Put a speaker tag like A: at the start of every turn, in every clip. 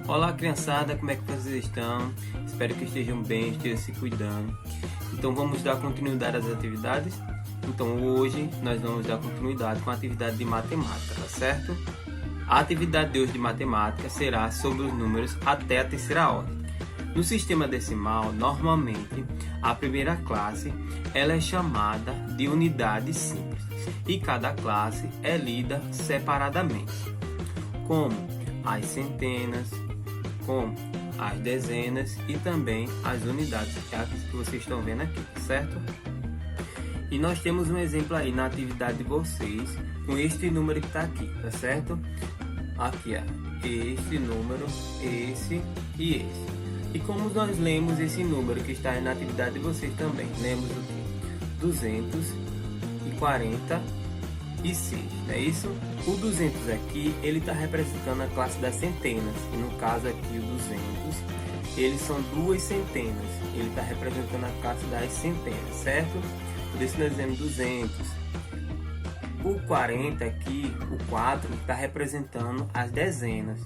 A: Olá, criançada, como é que vocês estão? Espero que estejam bem, estejam se cuidando. Então vamos dar continuidade às atividades? Então hoje nós vamos dar continuidade com a atividade de matemática, tá certo? A atividade de hoje de matemática será sobre os números até a terceira ordem. No sistema decimal, normalmente, a primeira classe ela é chamada de unidade simples e cada classe é lida separadamente, como as centenas, como as dezenas e também as unidades, que é as que vocês estão vendo aqui, certo? E nós temos um exemplo aí na atividade de vocês com este número que está aqui, tá certo? Aqui, ó, este número, esse e esse. E como nós lemos esse número que está aí na atividade de vocês também? Lemos o quê? 246, não é isso? O 200 aqui, ele está representando a classe das centenas. E no caso aqui, o 200, eles são duas centenas. Ele está representando a classe das centenas, certo? Por isso nós dizemos 200. O 40 aqui, o 4, está representando as dezenas,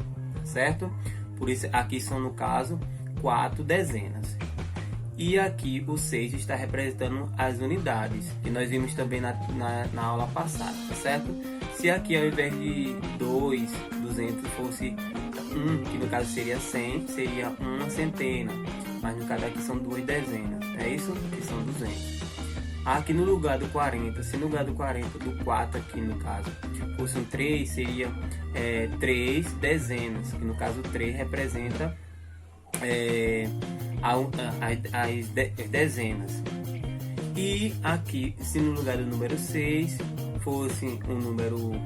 A: certo? Por isso aqui são, no caso, 4 dezenas. E aqui o 6 está representando as unidades, que nós vimos também na aula passada, certo? Se aqui ao invés de 200 fosse 1, que no caso seria 100, seria uma centena. Mas no caso aqui são duas dezenas, é isso? Que são 200. Aqui no lugar do 40, se no lugar do 40, do 4 aqui no caso, fosse um 3, seria 3 dezenas, que no caso 3 representa as dezenas. E aqui, se no lugar do número 6 fosse um número 1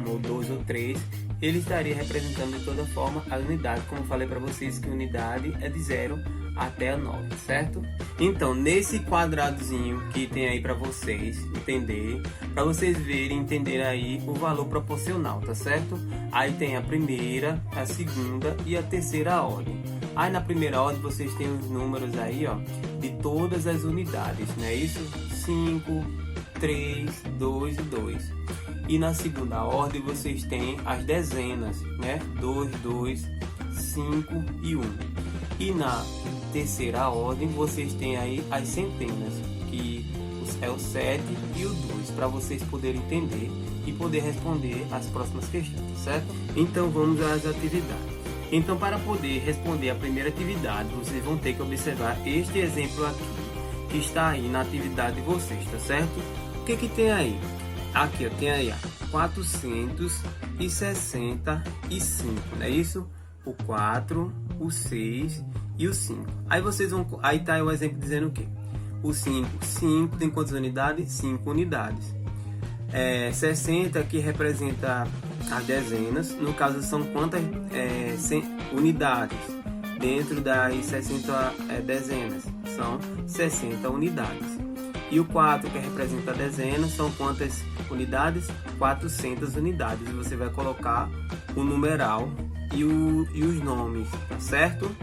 A: ou 2 ou 3, ele estaria representando de toda forma a unidade, como falei para vocês que unidade é de 0 até a 9, certo? Então, nesse quadradozinho que tem aí para vocês entender, para vocês verem, entender aí o valor proporcional, tá certo? Aí tem a primeira, a segunda e a terceira ordem. Aí na primeira ordem vocês têm os números aí, ó, de todas as unidades, não é isso? 5, 3, 2 e 2. E na segunda ordem vocês têm as dezenas, né? 2, 2, 5 e 1. E na terceira ordem vocês têm aí as centenas, que é o 7 e o 2, para vocês poderem entender e poder responder as próximas questões, certo? Então vamos às atividades. Então, para poder responder a primeira atividade, vocês vão ter que observar este exemplo aqui, que está aí na atividade de vocês, tá certo? O que tem aí? Aqui, ó, tem aí, ó, 465, não é isso? O 4, o 6 e o 5. Aí vocês vão, aí tá aí o exemplo dizendo o quê? O 5 tem quantas unidades? 5 unidades. 60 que representa as dezenas, no caso são quantas unidades? Dentro das 60 dezenas, são 60 unidades. E o 4 que representa a dezena, são quantas unidades? 400 unidades. E você vai colocar o numeral e os nomes, tá certo?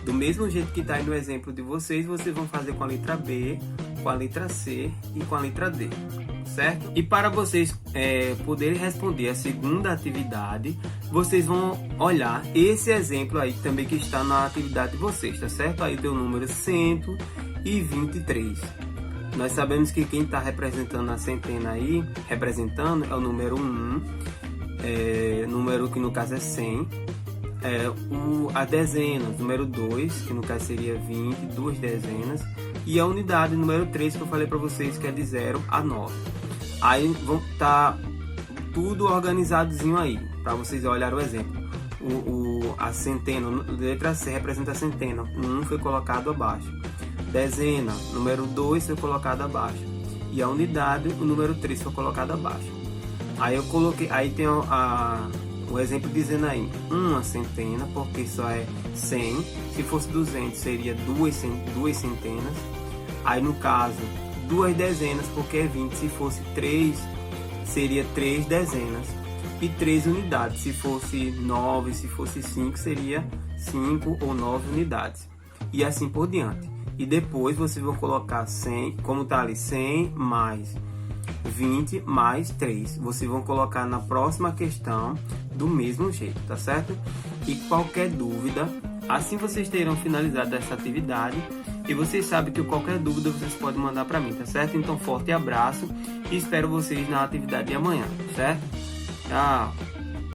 A: Do mesmo jeito que está aí no exemplo de vocês, vocês vão fazer com a letra B, com a letra C e com a letra D, certo? E para vocês poderem responder a segunda atividade, vocês vão olhar esse exemplo aí também que está na atividade de vocês, tá certo? Aí tem o número 123. Nós sabemos que quem está representando a centena aí, representando, é o número 1, número que no caso é 100. A dezena, número 2, que no caso seria 20, duas dezenas, e a unidade número 3 que eu falei para vocês que é de 0 a 9. Aí vão estar tudo organizadozinho aí, para vocês olharem o exemplo. A centena, letra C representa a centena, 1 foi colocado abaixo. Dezena, número 2 foi colocado abaixo. E a unidade, o número 3 foi colocado abaixo. Aí eu coloquei, aí tem o exemplo dizendo aí, uma centena, porque só é 100. Se fosse 200, seria duas centenas. Aí no caso, duas dezenas, porque é 20. Se fosse 3, seria 3 dezenas. E 3 unidades. Se fosse 9, se fosse 5, seria 5 ou 9 unidades. E assim por diante. E depois vocês vão colocar 100, como está ali, 100 mais 20 mais 3. Vocês vão colocar na próxima questão do mesmo jeito, tá certo? E qualquer dúvida, assim vocês terão finalizado essa atividade, e vocês sabem que qualquer dúvida vocês podem mandar para mim, tá certo? Então, forte abraço e espero vocês na atividade de amanhã, certo? Tchau!